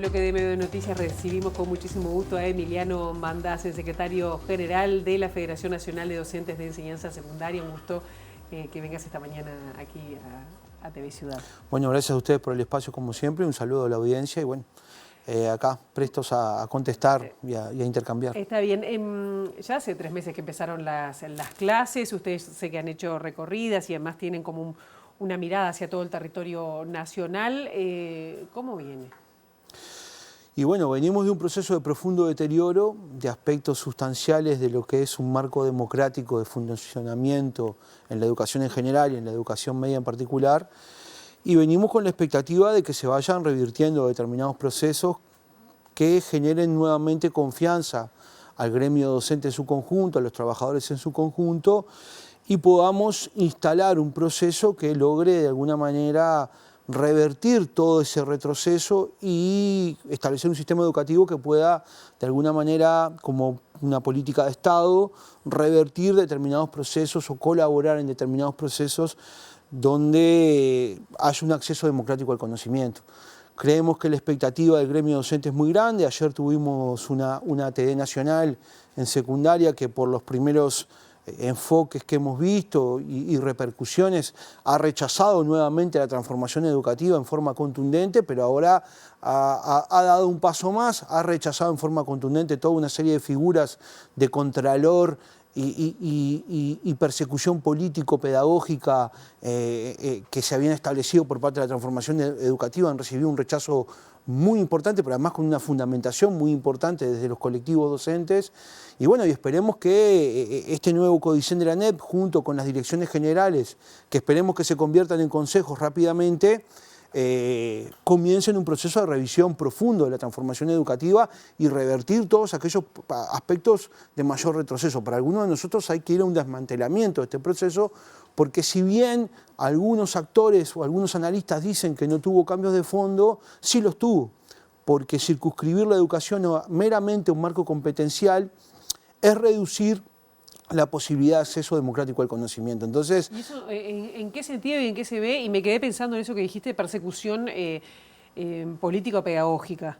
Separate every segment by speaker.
Speaker 1: bloque de Medio de Noticias recibimos con muchísimo gusto a Emiliano Mandaz, el secretario general de la Federación Nacional de Docentes de Enseñanza Secundaria. Un gusto que vengas esta mañana aquí a TV Ciudad.
Speaker 2: Bueno, gracias a ustedes por el espacio como siempre, un saludo a la audiencia y bueno, acá prestos a contestar y a intercambiar.
Speaker 1: Está bien, ya hace 3 meses que empezaron las clases, ustedes sé que han hecho recorridas y además tienen como una mirada hacia todo el territorio nacional. ¿Cómo viene?
Speaker 2: Y bueno, venimos de un proceso de profundo deterioro de aspectos sustanciales de lo que es un marco democrático de funcionamiento en la educación en general y en la educación media en particular, y venimos con la expectativa de que se vayan revirtiendo determinados procesos que generen nuevamente confianza al gremio docente en su conjunto, a los trabajadores en su conjunto, y podamos instalar un proceso que logre de alguna manera revertir todo ese retroceso y establecer un sistema educativo que pueda, de alguna manera, como una política de Estado, revertir determinados procesos o colaborar en determinados procesos donde haya un acceso democrático al conocimiento. Creemos que la expectativa del gremio docente es muy grande. Ayer tuvimos una TD nacional en secundaria que por los primeros enfoques que hemos visto y repercusiones ha rechazado nuevamente la transformación educativa en forma contundente, pero ahora ha dado un paso más, ha rechazado en forma contundente toda una serie de figuras de contralor y persecución político-pedagógica que se habían establecido por parte de la transformación educativa. Han recibido un rechazo muy importante, pero además con una fundamentación muy importante desde los colectivos docentes. Y bueno, y esperemos que este nuevo Codicen de la ANEP, junto con las direcciones generales, que esperemos que se conviertan en consejos rápidamente, comiencen un proceso de revisión profundo de la transformación educativa y revertir todos aquellos aspectos de mayor retroceso. Para algunos de nosotros hay que ir a un desmantelamiento de este proceso, porque si bien algunos actores o algunos analistas dicen que no tuvo cambios de fondo, sí los tuvo, porque circunscribir la educación a meramente un marco competencial es reducir la posibilidad de acceso democrático al conocimiento. Entonces,
Speaker 1: ¿y eso en qué sentido y en qué se ve? Y me quedé pensando en eso que dijiste de persecución político-pedagógica.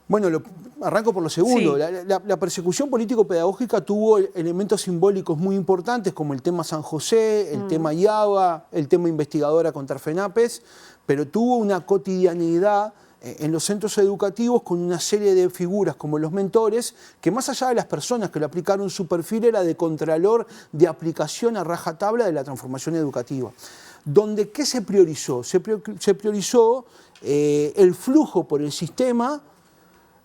Speaker 2: Bueno, arranco por lo segundo.
Speaker 1: Sí.
Speaker 2: La persecución político-pedagógica tuvo elementos simbólicos muy importantes como el tema San José, el tema IABA, el tema investigadora contra FENAPES, pero tuvo una cotidianidad en los centros educativos con una serie de figuras como los mentores, que más allá de las personas que lo aplicaron, su perfil era de contralor, de aplicación a rajatabla de la transformación educativa. Donde, ¿qué se priorizó? Se priorizó el flujo por el sistema,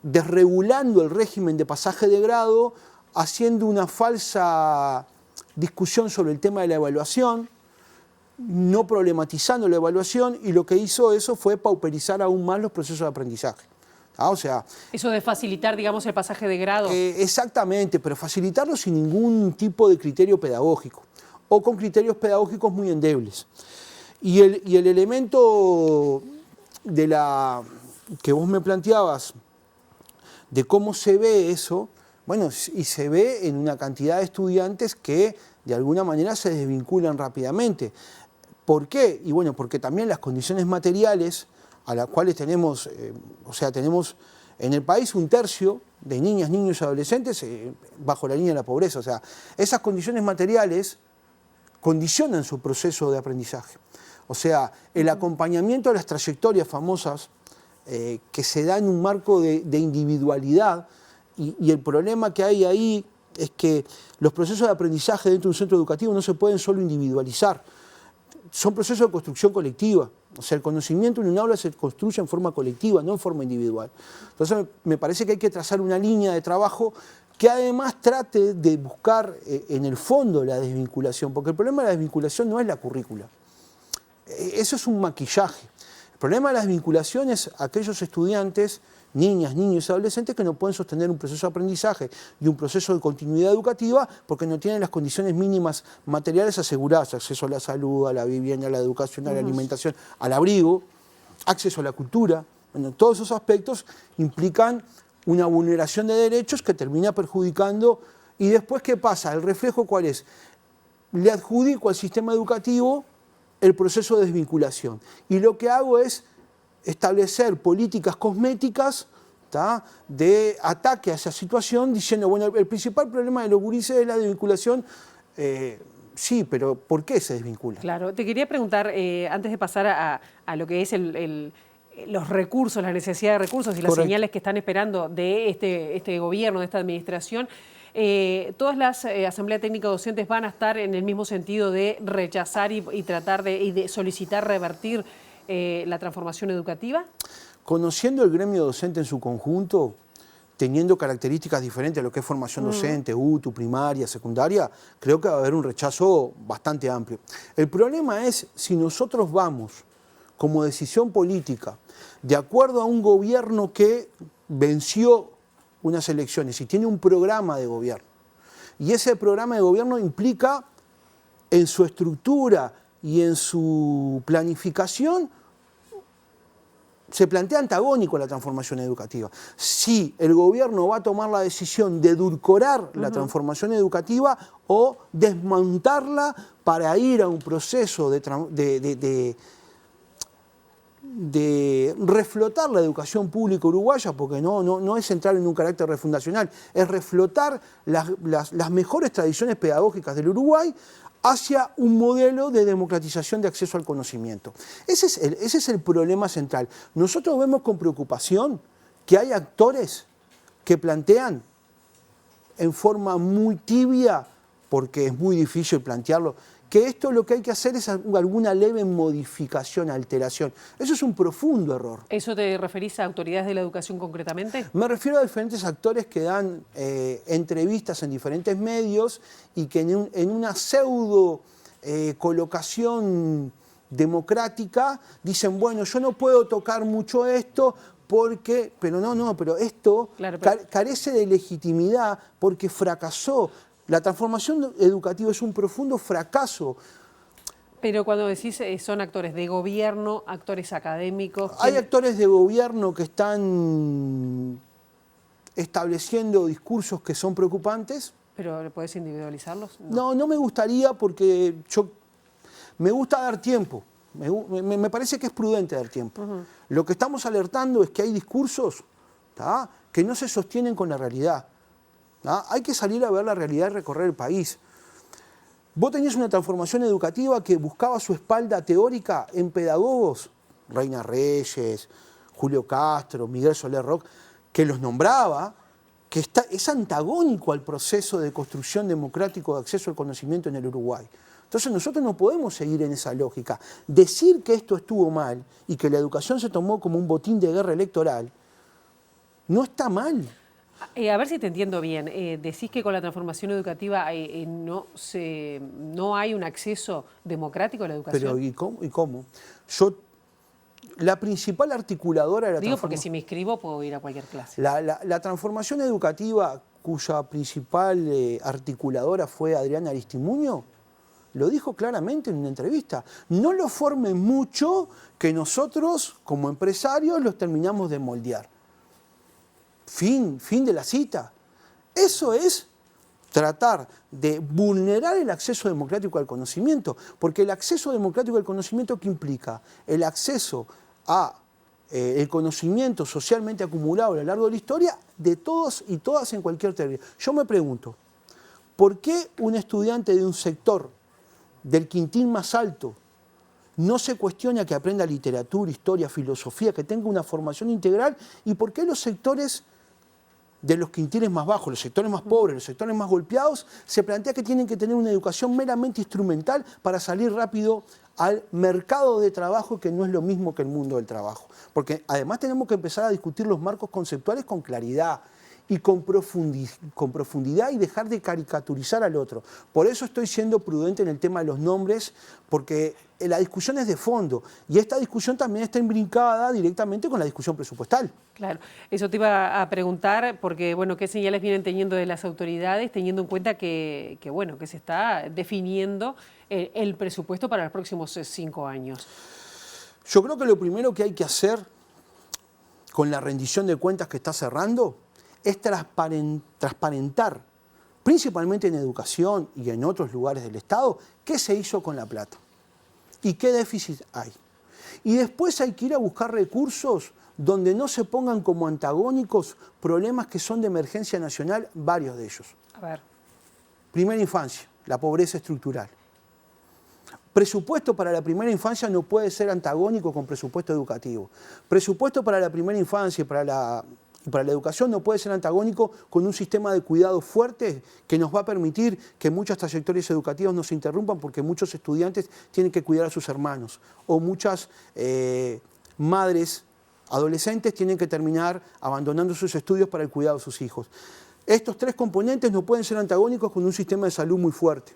Speaker 2: desregulando el régimen de pasaje de grado, haciendo una falsa discusión sobre el tema de la evaluación, no problematizando la evaluación, y lo que hizo eso fue pauperizar aún más los procesos de aprendizaje. O sea,
Speaker 1: eso de facilitar, digamos, el pasaje de grado.
Speaker 2: Exactamente, pero facilitarlo sin ningún tipo de criterio pedagógico, o con criterios pedagógicos muy endebles. Y el elemento que vos me planteabas, de cómo se ve eso, bueno, y se ve en una cantidad de estudiantes que de alguna manera se desvinculan rápidamente. ¿Por qué? Y bueno, porque también las condiciones materiales a las cuales tenemos, tenemos en el país 1/3 de niñas, niños y adolescentes bajo la línea de la pobreza. O sea, esas condiciones materiales condicionan su proceso de aprendizaje. O sea, el acompañamiento a las trayectorias famosas que se da en un marco de individualidad, y el problema que hay ahí es que los procesos de aprendizaje dentro de un centro educativo no se pueden solo individualizar, son procesos de construcción colectiva. O sea, el conocimiento en un aula se construye en forma colectiva, no en forma individual. Entonces me parece que hay que trazar una línea de trabajo que además trate de buscar en el fondo la desvinculación, porque el problema de la desvinculación no es la currícula. Eso es un maquillaje. El problema de las vinculaciones a aquellos estudiantes, niñas, niños y adolescentes que no pueden sostener un proceso de aprendizaje y un proceso de continuidad educativa porque no tienen las condiciones mínimas materiales aseguradas: acceso a la salud, a la vivienda, a la educación, a la alimentación, al abrigo, acceso a la cultura. Bueno, todos esos aspectos implican una vulneración de derechos que termina perjudicando. ¿Y después qué pasa? ¿El reflejo cuál es? Le adjudico al sistema educativo el proceso de desvinculación. Y lo que hago es establecer políticas cosméticas, ¿tá?, de ataque a esa situación, diciendo, bueno, el principal problema de los gurises es la desvinculación. Sí, pero ¿por qué se desvincula?
Speaker 1: Claro, te quería preguntar, antes de pasar a lo que es los recursos, la necesidad de recursos y las
Speaker 2: Correcto.
Speaker 1: señales que están esperando de este gobierno, de esta administración, todas las asambleas técnicas docentes van a estar en el mismo sentido de rechazar y tratar de solicitar revertir la transformación educativa.
Speaker 2: Conociendo el gremio docente en su conjunto, teniendo características diferentes a lo que es formación docente, UTU, primaria, secundaria, creo que va a haber un rechazo bastante amplio. El problema es si nosotros vamos como decisión política, de acuerdo a un gobierno que venció unas elecciones y tiene un programa de gobierno, y ese programa de gobierno implica en su estructura y en su planificación, se plantea antagónico a la transformación educativa. Si el gobierno va a tomar la decisión de edulcorar la transformación educativa o desmontarla para ir a un proceso de reflotar la educación pública uruguaya, porque no es centrar en un carácter refundacional, es reflotar las mejores tradiciones pedagógicas del Uruguay hacia un modelo de democratización de acceso al conocimiento. Ese es el problema central. Nosotros vemos con preocupación que hay actores que plantean en forma muy tibia, porque es muy difícil plantearlo, que esto lo que hay que hacer es alguna leve modificación, alteración. Eso es un profundo error.
Speaker 1: ¿Eso te referís a autoridades de la educación concretamente?
Speaker 2: Me refiero a diferentes actores que dan entrevistas en diferentes medios y que en una pseudo colocación democrática dicen, bueno, yo no puedo tocar mucho esto porque, pero esto
Speaker 1: claro,
Speaker 2: carece de legitimidad porque fracasó. La transformación educativa es un profundo fracaso.
Speaker 1: Pero cuando decís son actores de gobierno, actores académicos...
Speaker 2: Hay actores de gobierno que están estableciendo discursos que son preocupantes.
Speaker 1: ¿Pero podés individualizarlos?
Speaker 2: No me gustaría porque me gusta dar tiempo. Me parece que es prudente dar tiempo. Lo que estamos alertando es que hay discursos, ¿tá?, que no se sostienen con la realidad. Hay que salir a ver la realidad y recorrer el país. Vos tenías una transformación educativa que buscaba su espalda teórica en pedagogos, Reina Reyes, Julio Castro, Miguel Soler Roch, que los nombraba, que es antagónico al proceso de construcción democrático de acceso al conocimiento en el Uruguay. Entonces nosotros no podemos seguir en esa lógica. Decir que esto estuvo mal y que la educación se tomó como un botín de guerra electoral, no está mal.
Speaker 1: A ver si te entiendo bien. Decís que con la transformación educativa no hay un acceso democrático a la educación.
Speaker 2: Pero ¿y cómo? La principal articuladora de la
Speaker 1: Digo, porque si me inscribo puedo ir a cualquier clase.
Speaker 2: La transformación educativa, cuya principal articuladora fue Adriana Aristimuño, lo dijo claramente en una entrevista. No lo formen mucho que nosotros, como empresarios, los terminamos de moldear. Fin de la cita. Eso es tratar de vulnerar el acceso democrático al conocimiento, porque el acceso democrático al conocimiento, ¿qué implica? El acceso a el conocimiento socialmente acumulado a lo largo de la historia de todos y todas en cualquier territorio. Yo me pregunto, ¿por qué un estudiante de un sector del quintil más alto no se cuestiona que aprenda literatura, historia, filosofía, que tenga una formación integral? ¿Y por qué los sectores de los quintiles más bajos, los sectores más pobres, los sectores más golpeados, se plantea que tienen que tener una educación meramente instrumental para salir rápido al mercado de trabajo, que no es lo mismo que el mundo del trabajo? Porque además tenemos que empezar a discutir los marcos conceptuales con claridad y con profundidad y dejar de caricaturizar al otro. Por eso estoy siendo prudente en el tema de los nombres, porque la discusión es de fondo y esta discusión también está imbricada directamente con la discusión presupuestal.
Speaker 1: Claro, eso te iba a preguntar, porque bueno, ¿qué señales vienen teniendo de las autoridades, teniendo en cuenta que se está definiendo el presupuesto para los próximos 5 años?
Speaker 2: Yo creo que lo primero que hay que hacer con la rendición de cuentas que está cerrando es transparentar, principalmente en educación y en otros lugares del Estado, qué se hizo con la plata y qué déficit hay. Y después hay que ir a buscar recursos donde no se pongan como antagónicos problemas que son de emergencia nacional, varios de ellos.
Speaker 1: A ver.
Speaker 2: Primera infancia, la pobreza estructural. Presupuesto para la primera infancia no puede ser antagónico con presupuesto educativo. Presupuesto para la primera infancia y para la educación no puede ser antagónico con un sistema de cuidado fuerte que nos va a permitir que muchas trayectorias educativas no se interrumpan porque muchos estudiantes tienen que cuidar a sus hermanos o muchas madres adolescentes tienen que terminar abandonando sus estudios para el cuidado de sus hijos. Estos tres componentes no pueden ser antagónicos con un sistema de salud muy fuerte.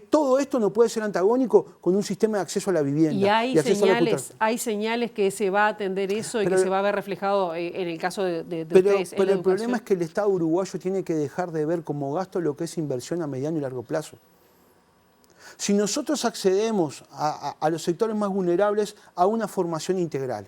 Speaker 2: Todo esto no puede ser antagónico con un sistema de acceso a la vivienda.
Speaker 1: Y hay señales que se va a atender eso y que se va a ver reflejado en el caso de ustedes.
Speaker 2: Pero el problema es que el Estado uruguayo tiene que dejar de ver como gasto lo que es inversión a mediano y largo plazo. Si nosotros accedemos a los sectores más vulnerables a una formación integral,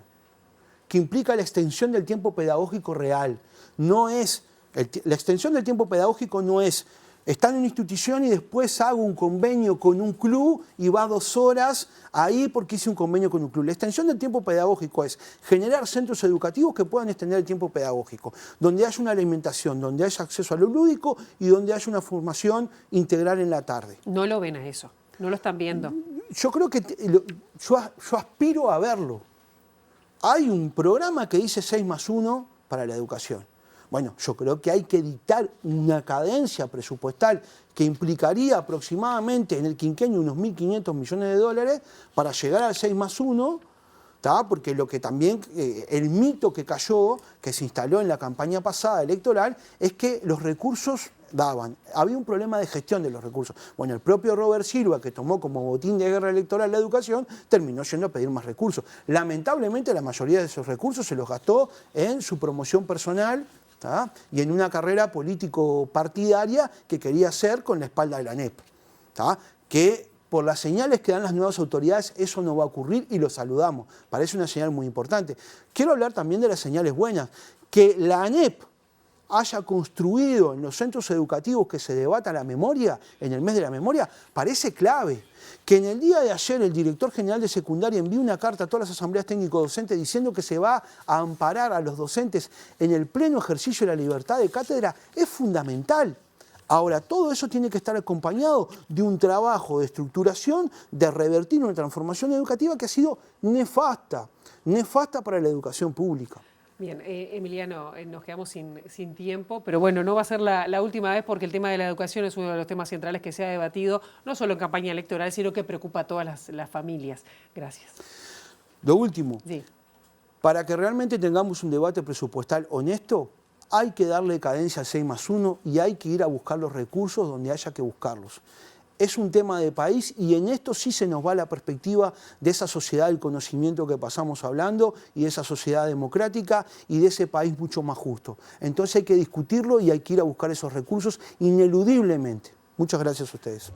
Speaker 2: que implica la extensión del tiempo pedagógico real, la extensión del tiempo pedagógico no es estar en una institución y después hago un convenio con un club y va 2 horas ahí porque hice un convenio con un club. La extensión del tiempo pedagógico es generar centros educativos que puedan extender el tiempo pedagógico, donde haya una alimentación, donde haya acceso a lo lúdico y donde haya una formación integral en la tarde.
Speaker 1: No lo ven a eso, no lo están viendo.
Speaker 2: Yo creo que yo aspiro a verlo. Hay un programa que dice 6+1 para la educación. Bueno, yo creo que hay que dictar una cadencia presupuestal que implicaría aproximadamente en el quinquenio unos 1.500 millones de dólares para llegar al 6+1, porque lo que también, el mito que cayó, que se instaló en la campaña pasada electoral, es que los recursos daban. Había un problema de gestión de los recursos. Bueno, el propio Robert Silva, que tomó como botín de guerra electoral la educación, terminó yendo a pedir más recursos. Lamentablemente la mayoría de esos recursos se los gastó en su promoción personal, y en una carrera político-partidaria que quería hacer con la espalda de la ANEP. Que por las señales que dan las nuevas autoridades eso no va a ocurrir y lo saludamos. Parece una señal muy importante. Quiero hablar también de las señales buenas. Que la ANEP haya construido en los centros educativos que se debata la memoria, en el mes de la memoria, parece clave. Que en el día de ayer el director general de secundaria envió una carta a todas las asambleas técnico-docentes diciendo que se va a amparar a los docentes en el pleno ejercicio de la libertad de cátedra es fundamental. Ahora, todo eso tiene que estar acompañado de un trabajo de estructuración, de revertir una transformación educativa que ha sido nefasta para la educación pública.
Speaker 1: Bien, Emiliano, nos quedamos sin tiempo, pero bueno, no va a ser la última vez porque el tema de la educación es uno de los temas centrales que se ha debatido, no solo en campaña electoral, sino que preocupa a todas las familias. Gracias.
Speaker 2: Lo último,
Speaker 1: sí.
Speaker 2: Para que realmente tengamos un debate presupuestal honesto, hay que darle cadencia al 6+1 y hay que ir a buscar los recursos donde haya que buscarlos. Es un tema de país y en esto sí se nos va la perspectiva de esa sociedad del conocimiento que pasamos hablando y de esa sociedad democrática y de ese país mucho más justo. Entonces hay que discutirlo y hay que ir a buscar esos recursos ineludiblemente. Muchas gracias a ustedes.